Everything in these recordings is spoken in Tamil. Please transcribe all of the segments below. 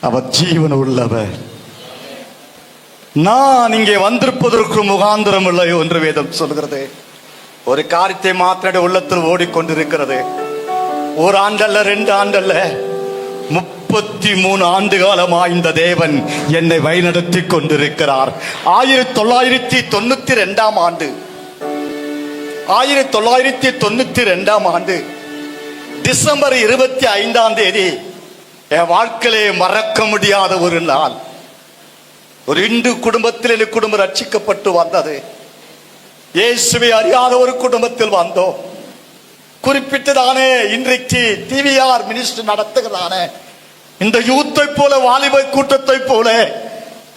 அவர் ஜீவன் உள்ளவர். நான் இங்கே வந்திருப்பதற்கு முகாந்திரம் இல்லை என்று வேதம் சொல்கிறது. ஒரு காரியத்தை மாத்திர உள்ளத்தில் ஓடிக்கொண்டிருக்கிறது. ஒரு ஆண்டல்ல, 2 ஆண்டல்ல, 33 ஆண்டு காலமா இந்த தேவன் என்னை வழிநடத்தி கொண்டிருக்கிறார். 1992 ஆண்டு டிசம்பர் 25 என் வாழ்க்கையிலே மறக்க முடியாத ஒரு நாள். ஒரு இந்து குடும்பத்தில் என் குடும்பம் ரட்சிக்கப்பட்டு வந்தது. இயேசுவை அறியாத ஒரு குடும்பத்தில் வந்தோம். குறிப்பிட்டதானே இன்றைக்கு டிவிஆர் மினிஸ்ட்ரி நடத்துகிறதான இந்த யூத்தை போல, வாலிப கூட்டத்தை போல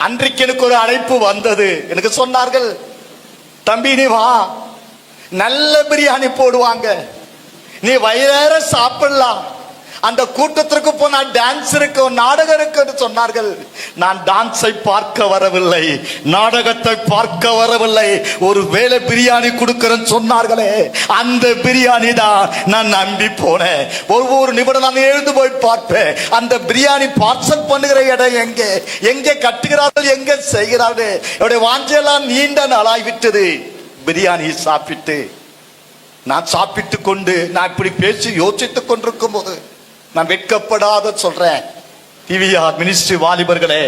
அன்றைக்கு எனக்கு ஒரு அழைப்பு வந்தது. எனக்கு சொன்னார்கள், தம்பி நீ வா, நல்ல பிரியாணி போடுவாங்க, நீ வயிறார சாப்பிடலாம், அந்த கூட்டத்திற்கு போனா டான்ஸ் இருக்கு, நாடகம் இருக்கு சொன்னார்கள். நான் டான்ஸை பார்க்க வரவில்லை, நாடகத்தை பார்க்க வரவில்லை, ஒரு வேளை பிரியாணி கொடுக்கிறேன்னு சொன்னார்களே, அந்த பிரியாணி தான் நான் நம்பி போனேன். ஒவ்வொரு நிமிடம் நான் எழுந்து போய் பார்ப்பேன், அந்த பிரியாணி பார்சல் பண்ணுகிற இடம் எங்கே, எங்கே கட்டுகிறார்கள், எங்கே செய்கிறார்கள். என்னுடைய வாஞ்செல்லாம் நீண்ட நாளாகிவிட்டது. பிரியாணி சாப்பிட்டு நான் சாப்பிட்டு கொண்டு நான் இப்படி பேசி யோசித்துக் கொண்டிருக்கும் போது நான் வெட்கப்படாத சொல்றேன், டிவிஆர் மினிஸ்ட்ரி வாலிபர்களே,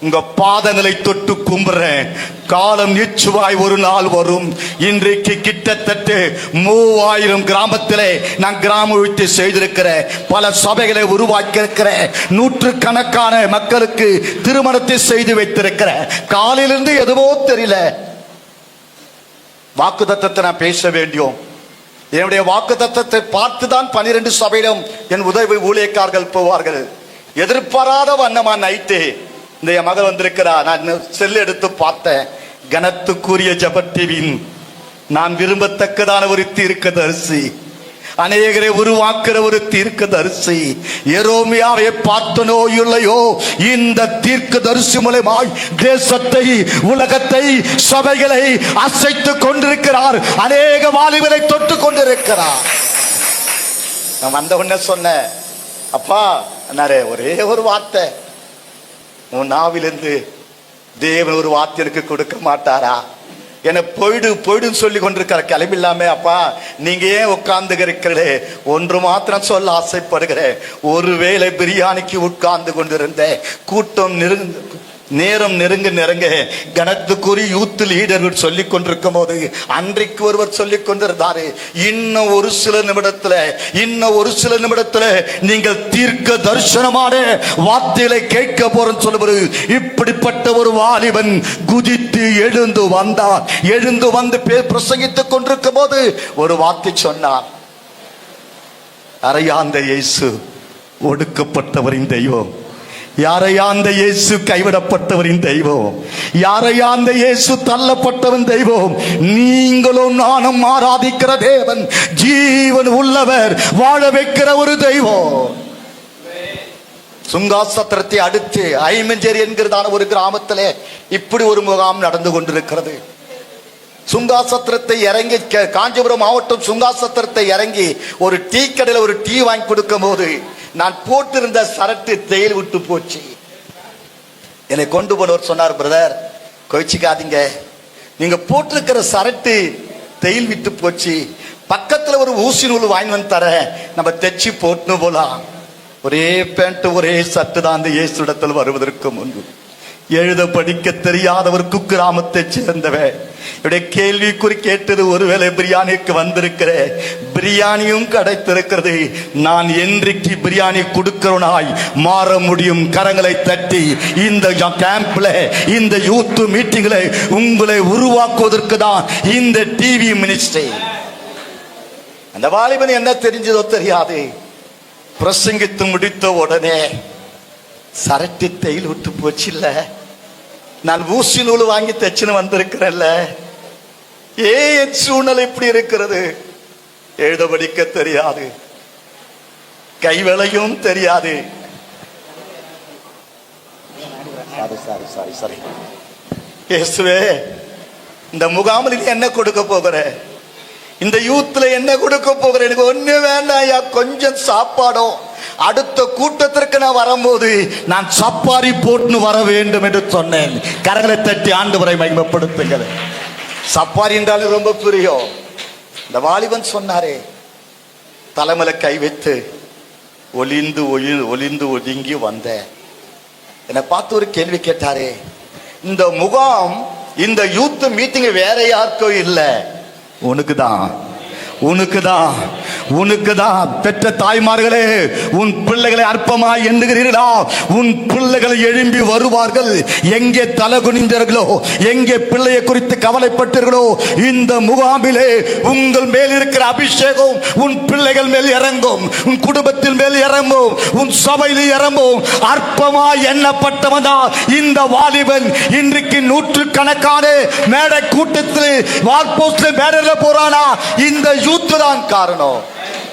உங்க பாதங்களை தொட்டு கும்புறேன். காலம் நிச்சயமாய் ஒரு நாள் வரும். இன்றைக்கு கிட்டத்தட்ட 3000 கிராமத்திலே நான் கிராம விட்டு செய்திருக்கிற பல சபைகளை உருவாக்கி இருக்கிற, 100கணக்கான மக்களுக்கு திருமணத்தை செய்து வைத்திருக்கிற. காலையிலிருந்து எதுவோ தெரியல, வாக்கு தத்தத்தை நான் பேச வேண்டியோம். என்னுடைய வாக்கு தத்தத்தை பார்த்துதான் 12 சபையிலும் என் உதவி ஊழியக்காரர்கள் போவார்கள். எதிர்பாராத வண்ணமா நைட்டு இந்த என் மகள் வந்திருக்கிறா. நான் செல் எடுத்து பார்த்தேன், கனத்துக்குரிய ஜெபர் டிவியின் நான் விரும்பத்தக்கதான ஒரு தீர்க்கதரிசி, அநேகரை உருவாக்குற ஒரு தீர்க்கதரிசி. எரோமியாவை பார்த்தனோ இல்லையோ, இந்த தீர்க்கதரிசி மூலமாய் தேசத்தை, உலகத்தை, சபைகளை அசைத்துக் கொண்டிருக்கிறார். அநேக வாலிபரை தொட்டு கொண்டிருக்கிறார். நான் வந்த உடனே சொன்னேன், அப்பா ஒரே ஒரு வார்த்தை, உன் நாவிலிருந்து தேவன் ஒரு வார்த்தை எனக்கு கொடுக்க மாட்டாரா? என்ன போயிடுன்னு சொல்லி கொண்டிருக்கிற கிளம்பில்லாம, அப்பா நீங்க ஏன் உட்கார்ந்து இருக்கிறே, ஒன்று மாத்திரம் சொல்ல ஆசைப்படுகிறேன். ஒருவேளை பிரியாணிக்கு உட்கார்ந்து கொண்டிருந்த கூட்டம் நேரம் நெருங்க கனத்துக்குரிய யூத் லீடர்கள் சொல்லிக் கொண்டிருக்கும் போது அன்றைக்கு ஒருவர் சொல்லிக் கொண்டிருந்தாரு, இன்னும் ஒரு சில நிமிடத்துல நீங்கள் தீர்க்க தரிசனமான வார்த்தைகளை கேட்க போறேன்னு சொல்லுவது. இப்படிப்பட்ட ஒரு வாலிபன் குதித்து எழுந்து வந்தார். எழுந்து வந்து பிரசங்கித்துக் கொண்டிருக்கும் போது ஒரு வார்த்தை சொன்னார், அறையாந்த இயேசு ஒடுக்கப்பட்டவரின் தெய்வம், யாரையா அந்த இயேசு கைவிடப்பட்டவரின் தெய்வம், யாரையா அந்த இயேசு தள்ளப்பட்டவன் தெய்வம், நீங்களும் நானும் ஆராதிக்கிற தேவன் ஜீவன் உள்ளவர், வாழ வைக்கிற ஒரு தெய்வம். சுங்காசத்திரத்தை அடுத்து ஐமஞ்சேரி என்கிறதான ஒரு கிராமத்திலே இப்படி ஒரு முகாம் நடந்து கொண்டிருக்கிறது. சுங்காசத்திரத்தை இறங்கி, காஞ்சிபுரம் மாவட்டம் சுங்காசத்திரத்தை இறங்கி ஒரு டீ கடையில் ஒரு டீ வாங்கி கொடுக்கும் போது நான் போட்டிருந்த சரட்டு தேயில் விட்டு போச்சு. என்னை கொண்டு போனவர் சொன்னார், பிரதர் கோச்சிக்காதீங்க, நீங்க போட்டிருக்கிற சரட்டு தேயில் விட்டு போச்சு, பக்கத்துல ஒரு ஊசி நூல் வாங்கி வந்து தர, நம்ம தைச்சு போட்டு போலாம். ஒரே பேண்ட் ஒரே சட்டு தான் அந்த இயேசுடத்தில் வருவதற்கு முன்பு. எழுத படிக்க தெரியாதவர் குக்கிராமத்தை சேர்ந்தவன். கேள்விக்குறி கேட்டது, ஒருவேளை பிரியாணிக்கு வந்திருக்கிற, பிரியாணியும் கிடைத்திருக்கிறது, நான் என்றைக்கு பிரியாணி கொடுக்கிறவனாய் மாற முடியும்? கரங்களை தட்டி இந்த கேம்ப்ல, இந்த யூத் மீட்டிங்ல உங்களை உருவாக்குவதற்கு தான் இந்த டிவி மினிஸ்ட்ரி. அந்த வாலிபன் என்ன தெரிஞ்சதோ தெரியாது, பிரசங்கித்து முடித்த உடனே சரட்டு தையில் விட்டு போச்சு. இல்ல, நான் ஊசி நூல் வாங்கி தைச்சுன்னு வந்திருக்கிறேன்ல, என் சூழ்நிலை இப்படி இருக்கிறது. எழுத படிக்க தெரியாது, கைவேளையும் தெரியாது. இயேசுவே, இந்த முகாமில் என்ன கொடுக்க போகிற? இந்த யூத்ல என்ன கொடுக்க போகிற? எனக்கு ஒண்ணு வேண்டாம், கொஞ்சம் சாப்பாடும் அடுத்த கூட்டத்திற்கு நான் வரும்போது நான் சப்பாரி போட்டு வர வேண்டும் என்று சொன்னேன். கரங்களை தட்டி ஆண்டவரை மகிமைப்படுத்துங்கள். சப்பாரி என்றாலும் ரொம்ப பிரியம். இந்த வாலிபன் சொன்னாரே, தலைமையில கை வைத்து ஒளிந்து ஒளிந்து ஒதுங்கி வந்த என்னை பார்த்து ஒரு கேள்வி கேட்டாரே, இந்த முகாம் இந்த யூத் மீட்டிங் வேற யாருக்கோ இல்லை, உனக்குதான் உனக்குதான் உனக்குதான். பெற்ற தாய்மார்களே, உன் பிள்ளைகளை அற்பமாய் எண்ணுகிறீர்களா? உன் பிள்ளைகள் எழும்பி வருவார்கள். எங்கே தலை குனிந்தீர்களோ, எங்கே பிள்ளையை குறித்து கவலைப்பட்டீர்களோ, இந்த முகாமிலே உங்கள் மேல் இருக்கிற அபிஷேகம் உன் பிள்ளைகள் மேல் இறங்கும், உன் குடும்பத்தின் மேல் இறங்கும், உன் சபையில் இறங்கும். அற்பமாய் எண்ணப்பட்டவன் தான் இந்த வாலிபன். இன்றைக்கு நூற்றுக்கணக்கான மேடை கூட்டத்தில் வார்போஸ்ட்ல மேடையில போறானா, இந்த யூத்து தான் காரணம்.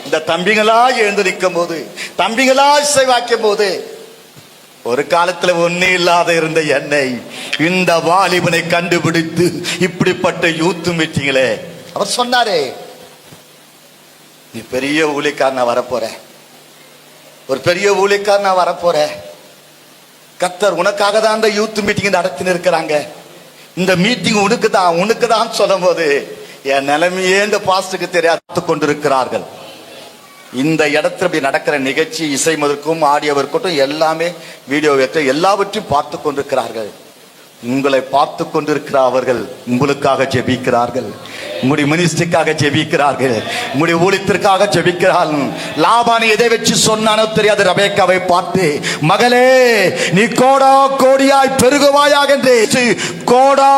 இந்த தம்பிகளா எழுந்து நிற்கும் போது, தம்பிகளா இசைவாக்கும் போது, ஒரு காலத்துல ஒண்ணு இல்லாத இருந்த என்னை இந்த வாலிபனை கண்டுபிடித்து இப்படிப்பட்ட யூத் மீட்டிங்களே அவர் சொன்னாரே, நீ பெரிய ஊழியக்காரனா வரப்போற, ஒரு பெரிய ஊழியக்காரனா வரப்போற. கர்த்தர் உனக்காக தான் இந்த யூத் மீட்டிங் நடத்தின்னு இருக்கிறாங்க. இந்த மீட்டிங் உனக்கு தான் சொல்லும் போது என் நிலைமையே இந்த பாஸ்டுக்கு தெரியாது கொண்டிருக்கிறார்கள். இந்த இடத்துல இப்படி நடக்கிற நிகழ்ச்சி, இசை முதற்கும் ஆடியோ இருக்கட்டும், எல்லாமே வீடியோ எல்லாவற்றையும் பார்த்து கொண்டிருக்கிறார்கள். உங்களை பார்த்து கொண்டிருக்கிற அவர்கள் உங்களுக்காக ஜெபிக்கிறார்கள், உங்களுடைய மினிஸ்ட்ரிக்காக ஜெபிக்கிறார்கள், உங்களுடைய ஊழியத்திற்காக ஜெபிக்கிறார்கள். லாபான் எதை வச்சு சொன்னானோ தெரியாது, ரெபெக்காவை பார்த்து, மகளே நீ கோடா கோடியாய் பெருகுவாயாக என்று கோடா